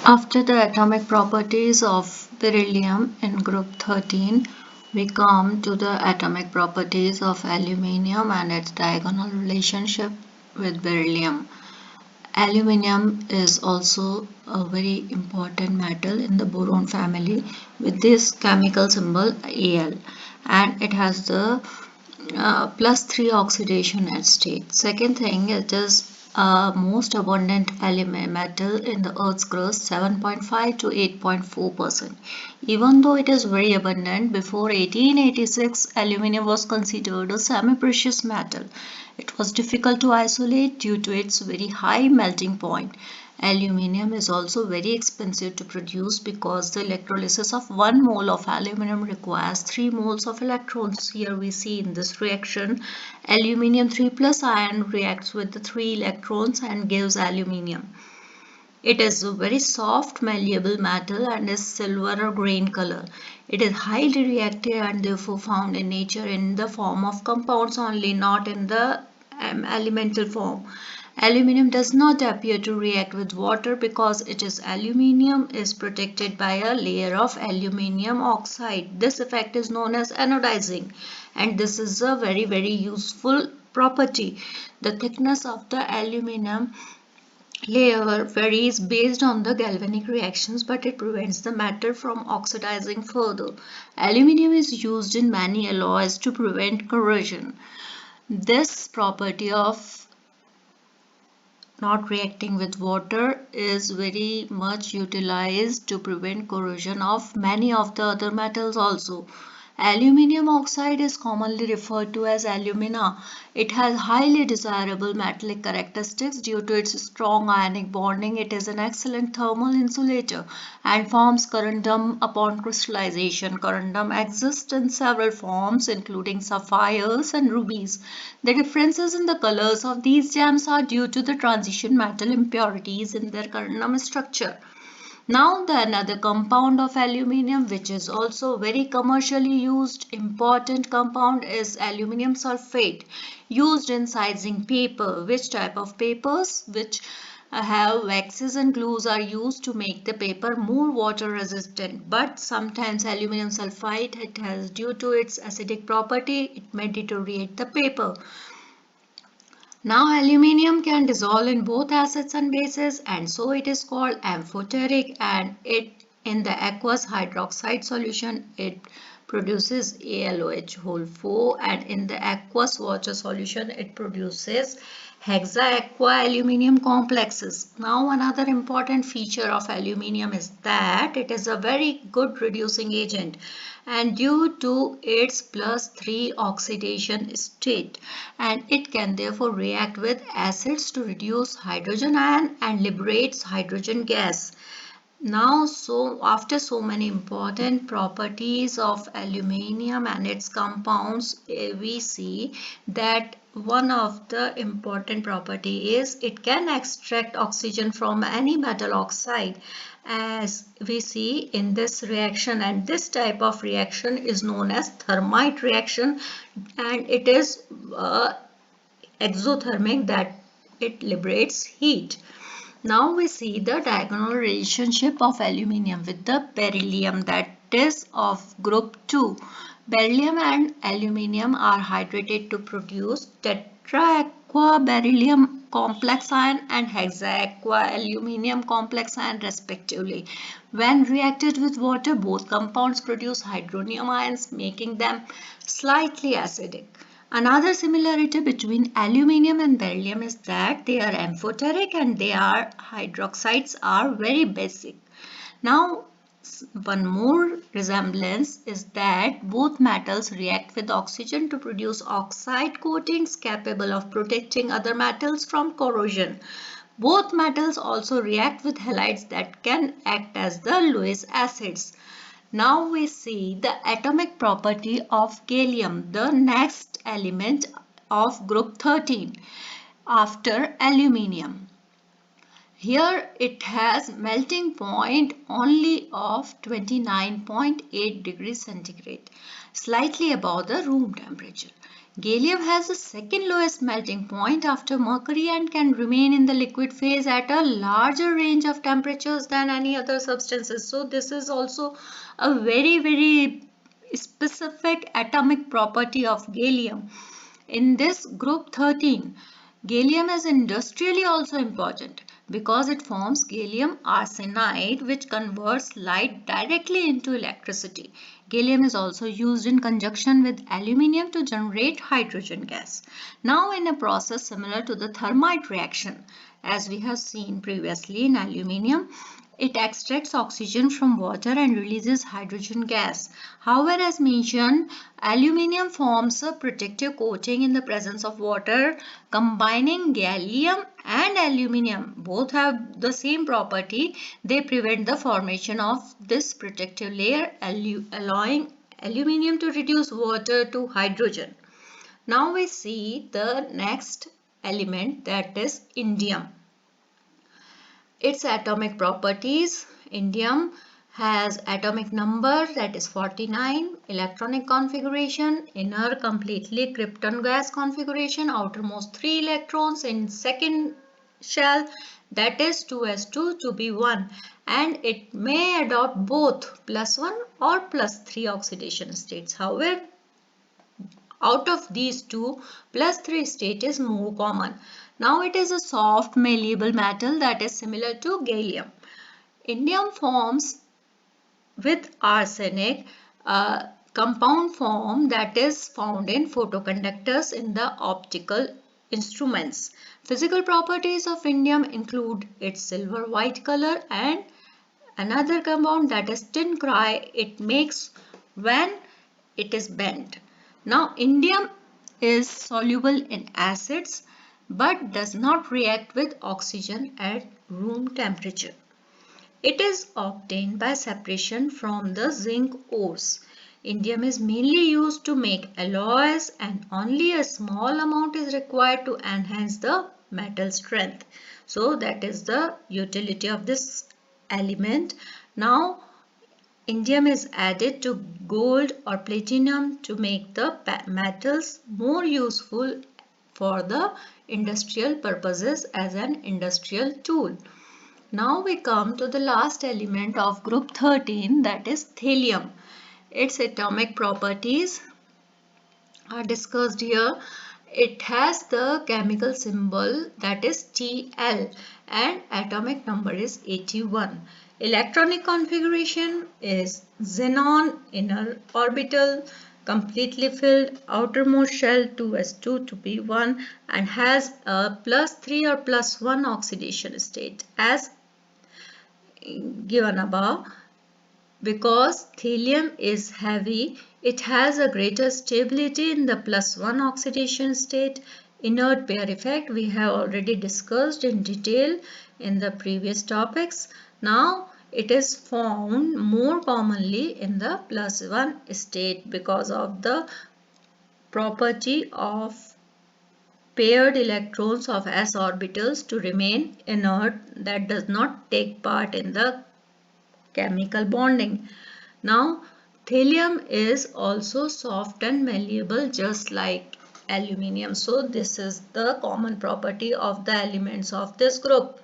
After the atomic properties of beryllium in group 13, we come to the atomic properties of aluminium and its diagonal relationship with beryllium. Aluminium is also a very important metal in the boron family with this chemical symbol Al, and it has the +3 oxidation at state. Second thing, it is most abundant element metal in the Earth's crust, 7.5 to 8.4%. Even though it is very abundant, before 1886, aluminium was considered a semi-precious metal. It was difficult to isolate due to its very high melting point. Aluminium is also very expensive to produce because the electrolysis of 1 mole of aluminum requires 3 moles of electrons. Here we see in this reaction, aluminium 3 plus ion reacts with the 3 electrons and gives aluminium. It is a very soft, malleable metal and is silver or green color. It is highly reactive and therefore found in nature in the form of compounds only, not in the elemental form. Aluminium does not appear to react with water because it is aluminium is protected by a layer of aluminium oxide. This effect is known as anodizing, and this is a very useful property. The thickness of the aluminium layer varies based on the galvanic reactions, but it prevents the matter from oxidizing further. Aluminium is used in many alloys to prevent corrosion. This property of not reacting with water is very much utilized to prevent corrosion of many of the other metals also. Aluminium oxide is commonly referred to as alumina. It has highly desirable metallic characteristics due to its strong ionic bonding. It is an excellent thermal insulator and forms corundum upon crystallization. Corundum exists in several forms including sapphires and rubies. The differences in the colors of these gems are due to the transition metal impurities in their corundum structure. Now the another compound of aluminium which is also very commercially used important compound is aluminium sulfate used in sizing paper. Which type of papers? Which have waxes and glues are used to make the paper more water resistant, but sometimes aluminium sulfite, it has due to its acidic property, it may deteriorate the paper. Now aluminium can dissolve in both acids and bases, and so it is called amphoteric, and it in the aqueous hydroxide solution it produces AlOH whole 4, and in the aqueous water solution it produces hexaaqua aluminium complexes. Now another important feature of aluminium is that it is a very good reducing agent, and due to its +3 oxidation state, and it can therefore react with acids to reduce hydrogen ion and liberates hydrogen gas. Now, so after so many important properties of aluminium and its compounds, we see that one of the important property is it can extract oxygen from any metal oxide, as we see in this reaction, and this type of reaction is known as thermite reaction, and it is exothermic, that it liberates heat. Now we see the diagonal relationship of aluminium with the beryllium, that is of group 2. Beryllium and aluminium are hydrated to produce tetraaqua beryllium complex ion and hexaaqua aluminium complex ion respectively. When reacted with water, both compounds produce hydronium ions, making them slightly acidic. Another similarity between aluminium and beryllium is that they are amphoteric and their hydroxides are very basic. Now, one more resemblance is that both metals react with oxygen to produce oxide coatings capable of protecting other metals from corrosion. Both metals also react with halides that can act as the Lewis acids. Now we see the atomic property of gallium, the next element of group 13 after aluminium. Here it has melting point only of 29.8 degrees centigrade, slightly above the room temperature. Gallium has the second lowest melting point after mercury and can remain in the liquid phase at a larger range of temperatures than any other substances. So this is also a very specific atomic property of gallium. In this group 13, gallium is industrially also important because it forms gallium arsenide, which converts light directly into electricity. Gallium is also used in conjunction with aluminium to generate hydrogen gas. Now in a process similar to the thermite reaction, as we have seen previously in aluminium, it extracts oxygen from water and releases hydrogen gas. However, as mentioned, aluminium forms a protective coating in the presence of water. Combining gallium and aluminium, both have the same property. They prevent the formation of this protective layer, allowing aluminium to reduce water to hydrogen. Now we see the next element, that is indium. Its atomic properties: indium has atomic number, that is 49, electronic configuration, inner completely krypton gas configuration, outermost 3 electrons in second shell, that is 2s2 to be 1, and it may adopt both +1 or +3 oxidation states. However, out of these two, +3 state is more common. Now it is a soft malleable metal that is similar to gallium. Indium forms with arsenic a compound form that is found in photoconductors in the optical instruments. Physical properties of indium include its silver white color and another compound, that is tin cry, it makes when it is bent. Now indium is soluble in acids but does not react with oxygen at room temperature. It is obtained by separation from the zinc ores. Indium is mainly used to make alloys and only a small amount is required to enhance the metal strength. So that is the utility of this element. Now indium is added to gold or platinum to make the metals more useful for the industrial purposes as an industrial tool. Now we come to the last element of group 13, that is thallium. Its atomic properties are discussed here. It has the chemical symbol, that is Tl, and atomic number is 81. Electronic configuration is xenon, inner orbital completely filled, outermost shell 2s2 to be 1, and has a +3 or +1 oxidation state as given above. Because thallium is heavy, it has a greater stability in the +1 oxidation state. Inert pair effect we have already discussed in detail in the previous topics. Now it is found more commonly in the +1 state because of the property of paired electrons of s orbitals to remain inert, that does not take part in the chemical bonding. Now thallium is also soft and malleable just like aluminium. So this is the common property of the elements of this group.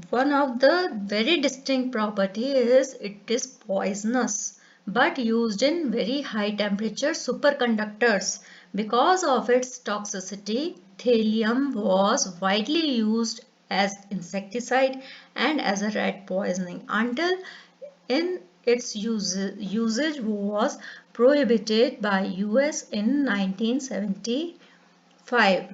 One of the very distinct property is it is poisonous but used in very high temperature superconductors. Because of its toxicity, thallium was widely used as insecticide and as a rat poisoning until in its usage was prohibited by US in 1975.